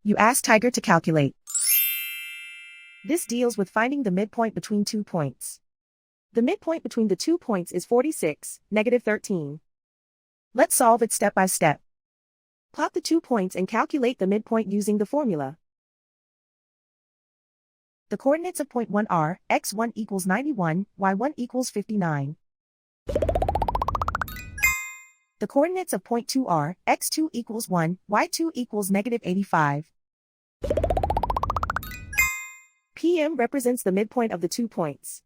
You ask Tiger to calculate. This deals with finding the midpoint between 2 points. The midpoint between the 2 points is 46, negative 13. Let's solve it step by step. Plot the 2 points and calculate the midpoint using the formula. The coordinates of point 1 are, x1 equals 91, y1 equals 59. The coordinates of point 2 are, x2 equals 1, y2 equals negative 85. PM represents the midpoint of the 2 points.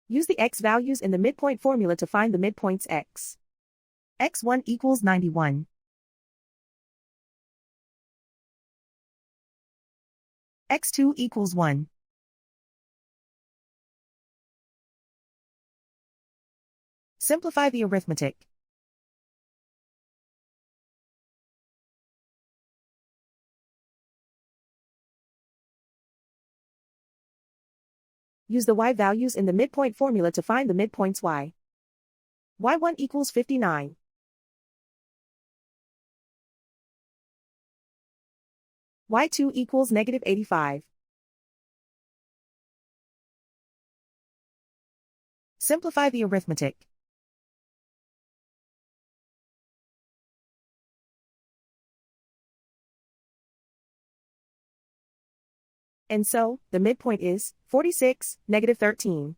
Use the x values in the midpoint formula to find the midpoints x. x1 equals 91. x2 equals 1. Simplify the arithmetic. Use the y values in the midpoint formula to find the midpoints y. y1 equals 59. y2 equals negative 85. Simplify the arithmetic. And so, the midpoint is 46, negative 13.